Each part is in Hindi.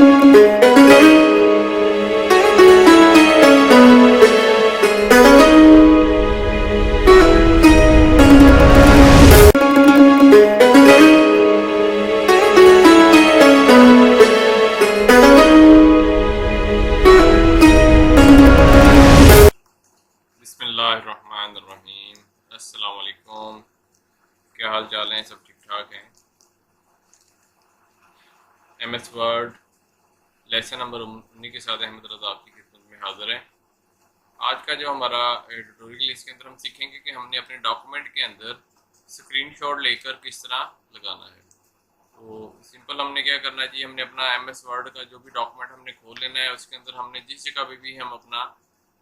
बिस्मिल्लाहिर्रहमानिर्रहीम। अस्सलाम वालेकुम। क्या हाल चाल हैं? सब ठीक ठाक हैं? एमएस वर्ड लेसन नंबर 19 के साथ अहमद रज़ा आपकी खिदमत में हाज़िर है। आज का जो हमारा ट्यूटोरियल, इसके अंदर हम सीखेंगे कि हमने अपने डॉक्यूमेंट के अंदर स्क्रीनशॉट लेकर किस तरह लगाना है। तो सिंपल हमने क्या करना चाहिए, हमने अपना एमएस वर्ड का जो भी डॉक्यूमेंट हमने खोल लेना है, उसके अंदर हमने जिस जगह पे भी हम अपना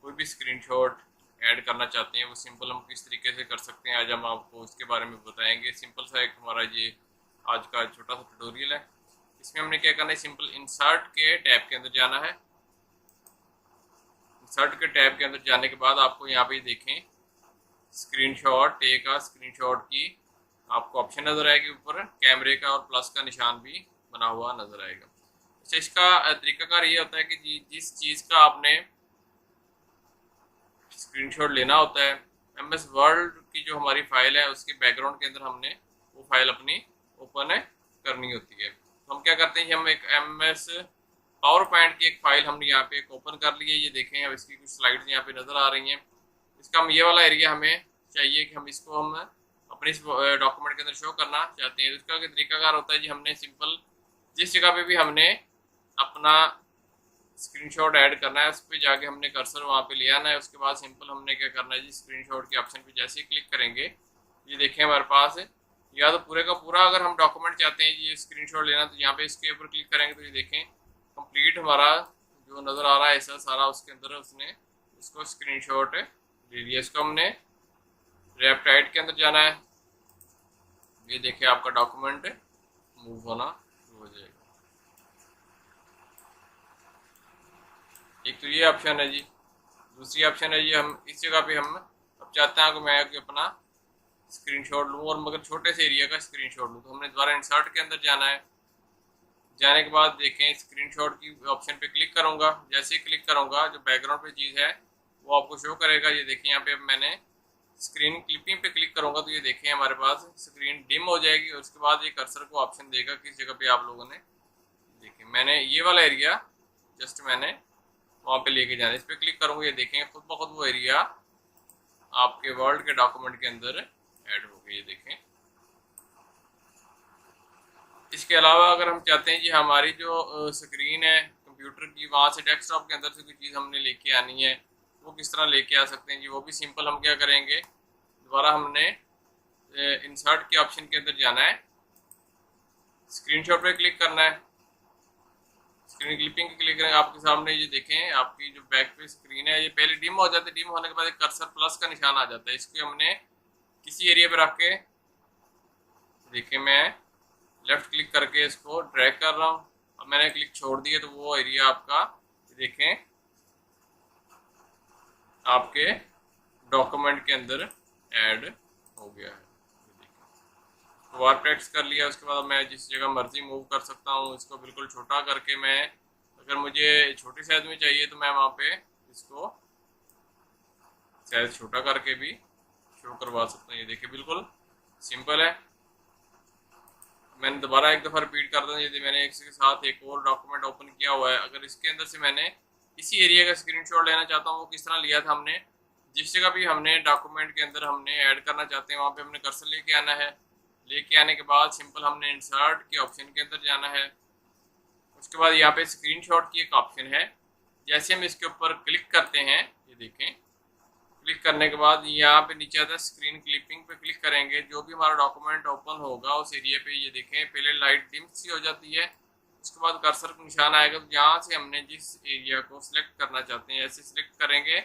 कोई भी स्क्रीनशॉट ऐड करना चाहते हैं वो सिंपल हम किस तरीके से कर सकते हैं, आज हम आपको उसके बारे में बताएंगे। सिंपल सा एक हमारा ये आज का छोटा सा ट्यूटोरियल है। इसमें हमने क्या करना है, सिंपल इंसर्ट के टैब के अंदर जाना है। इंसर्ट के टैब के अंदर जाने के बाद आपको यहाँ पे देखें स्क्रीनशॉट, टेक आ स्क्रीनशॉट की आपको ऑप्शन नज़र आएगी, ऊपर कैमरे का और प्लस का निशान भी बना हुआ नज़र आएगा। अच्छा, इसका तरीकाकार ये होता है कि जिस चीज़ का आपने स्क्रीनशॉट लेना होता है, एमएस वर्ड की जो हमारी फाइल है उसके बैकग्राउंड के अंदर हमने वो फाइल अपनी ओपन करनी होती है। तो हम क्या करते हैं, हम एक एमएस पावर पॉइंट की एक फाइल हमने यहाँ पे एक ओपन कर ली है। ये देखें, अब इसकी कुछ स्लाइड्स यहाँ पे नज़र आ रही हैं। इसका हम ये वाला एरिया हमें चाहिए कि हम इसको हम अपने इस डॉक्यूमेंट के अंदर शो करना चाहते हैं। इसका तरीकाकार होता है जी, हमने सिंपल जिस जगह पे भी हमने अपना स्क्रीनशॉट ऐड करना है उस पर जाके हमने कर्सर वहाँ पे ले आना है। उसके बाद सिंपल हमने क्या करना है जी, स्क्रीनशॉट के ऑप्शन पे जैसे ही क्लिक करेंगे, ये देखें हमारे पास या तो पूरे का पूरा अगर हम डॉक्यूमेंट चाहते हैं ये स्क्रीनशॉट लेना, तो यहाँ पे इसके ऊपर क्लिक करेंगे तो ये देखें कंप्लीट हमारा जो नज़र आ रहा है ऐसा सारा उसके अंदर उसने उसको स्क्रीनशॉट ले लिया। इसको हमने रैप टाइट के अंदर जाना है। ये देखिए आपका डॉक्यूमेंट मूव होना शुरू हो जाएगा। एक तो ये ऑप्शन है जी। दूसरी ऑप्शन है जी, हम इस जगह पे हम अब चाहते हैं कि मैं अपना स्क्रीनशॉट लूँ और मगर छोटे से एरिया का स्क्रीनशॉट लूँ, तो हमने दोबारा इंसर्ट के अंदर जाना है। जाने के बाद देखें स्क्रीनशॉट की ऑप्शन पे क्लिक करूँगा। जैसे ही क्लिक करूँगा जो बैकग्राउंड पे चीज़ है वो आपको शो करेगा। ये देखें यहाँ पे अब मैंने स्क्रीन क्लिपिंग पे क्लिक करूँगा तो ये देखें हमारे पास स्क्रीन डिम हो जाएगी। और उसके बाद ये कर्सर को ऑप्शन देगा किस जगह पे आप लोगों ने देखें मैंने ये वाला एरिया जस्ट मैंने वहाँ पे लेके जाना है। इस पर क्लिक करूँगा, ये देखें खुद ब खुद वो एरिया आपके वर्ड के डॉक्यूमेंट के अंदर ऐड हो गई। ये देखें। इसके अलावा अगर हम चाहते हैं कि हमारी जो स्क्रीन है कंप्यूटर की, वहाँ से डेस्कटॉप के अंदर से कोई चीज़ हमने लेके आनी है, वो किस तरह लेके आ सकते हैं जी, वो भी सिंपल हम क्या करेंगे, दोबारा हमने इंसर्ट के ऑप्शन के अंदर जाना है, स्क्रीनशॉट पे क्लिक करना है, स्क्रीन क्लिपिंग क्लिक करेंगे। आपके सामने ये देखें आपकी जो बैक पे स्क्रीन है ये पहले डिम हो जाती है। डिम होने के बाद एक कर्सर प्लस का निशान आ जाता है। इसको हमने किसी एरिया पे रख के देखें, मैं लेफ्ट क्लिक करके इसको ड्रैग कर रहा हूँ। अब मैंने क्लिक छोड़ दिया तो वो एरिया आपका देखें आपके डॉक्यूमेंट के अंदर ऐड हो गया है। वार टेक्स्ट कर लिया। उसके बाद मैं जिस जगह मर्जी मूव कर सकता हूँ। इसको बिल्कुल छोटा करके मैं, अगर मुझे छोटी साइज में चाहिए तो मैं वहाँ पे इसको साइज छोटा करके भी शो करवा सकता हूँ। ये देखिए बिल्कुल सिंपल है। मैंने दोबारा एक दफ़ा रिपीट कर दूँ, यदि मैंने एक के साथ एक और डॉक्यूमेंट ओपन किया हुआ है, अगर इसके अंदर से मैंने इसी एरिया का स्क्रीनशॉट लेना चाहता हूँ, वो किस तरह लिया था हमने, जिस जगह भी हमने डॉक्यूमेंट के अंदर हमने ऐड करना चाहते हैं वहाँ पे हमने कर्सर लेके आना है। लेके आने के बाद सिंपल हमने इंसर्ट के ऑप्शन के अंदर जाना है। उसके बाद यहाँ पे स्क्रीनशॉट की एक ऑप्शन है। जैसे हम इसके ऊपर क्लिक करते हैं, ये देखें क्लिक करने के बाद यहाँ पे नीचे आता है स्क्रीन क्लिपिंग पे क्लिक करेंगे। जो भी हमारा डॉक्यूमेंट ओपन होगा उस एरिया पे ये देखें पहले लाइट डिम सी हो जाती है। उसके बाद कर्सर का निशान आएगा, तो यहाँ से हमने जिस एरिया को सिलेक्ट करना चाहते हैं ऐसे सिलेक्ट करेंगे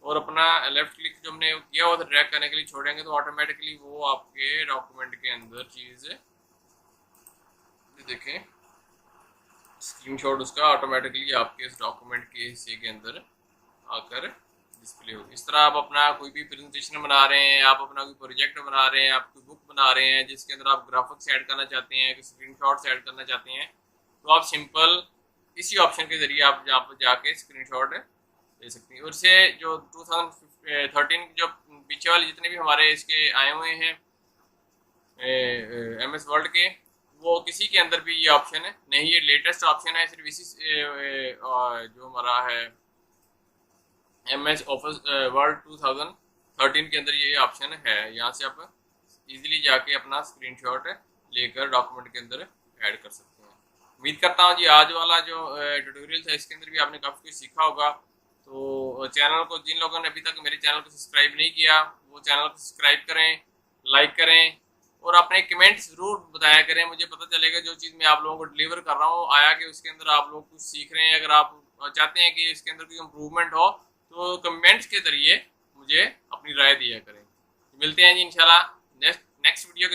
और अपना लेफ्ट क्लिक जो हमने किया हुआ था ड्रैग करने के लिए छोड़ेंगे, तो ऑटोमेटिकली वो आपके डॉक्यूमेंट के अंदर चीज़ देखें स्क्रीनशॉट उसका ऑटोमेटिकली आपके इस डॉक्यूमेंट के हिस्से के अंदर आकर डिस्प्ले होगी। इस तरह आप अपना कोई भी प्रेजेंटेशन बना रहे हैं, आप अपना कोई प्रोजेक्ट बना रहे हैं, आप कोई बुक बना रहे हैं जिसके अंदर आप ग्राफिक्स ऐड करना चाहते हैं, स्क्रीनशॉट्स ऐड करना चाहते हैं, तो आप सिंपल इसी ऑप्शन के ज़रिए आप यहाँ पर जाके स्क्रीनशॉट ले सकते हैं। और इससे जो 2013 जो पीछे वाले जितने भी हमारे इसके आए हुए हैं MS वर्ल्ड के, वो किसी के अंदर भी ये ऑप्शन है नहीं, ये लेटेस्ट ऑप्शन है सिर्फ इसी जो हमारा है MS ऑफिस वर्ल्ड 2013 के अंदर ये ऑप्शन है। यहाँ से आप इजीली जाके अपना स्क्रीनशॉट लेकर डॉक्यूमेंट के अंदर ऐड कर सकते हैं। उम्मीद करता हूँ जी आज वाला जो ट्यूटोरियल था इसके अंदर भी आपने काफ़ी कुछ सीखा होगा। तो चैनल को, जिन लोगों ने अभी तक मेरे चैनल को सब्सक्राइब नहीं किया वो चैनल को सब्सक्राइब करें, लाइक करें और अपने कमेंट ज़रूर बताया करें। मुझे पता चलेगा जो चीज़ मैं आप लोगों को डिलीवर कर रहा हूँ आया कि उसके अंदर आप लोग कुछ सीख रहे हैं। अगर आप चाहते हैं कि इसके अंदर कोई इम्प्रूवमेंट हो तो कमेंट्स के ज़रिए मुझे अपनी राय दिया करें। मिलते हैं जी इंशाल्लाह नेक्स्ट वीडियो के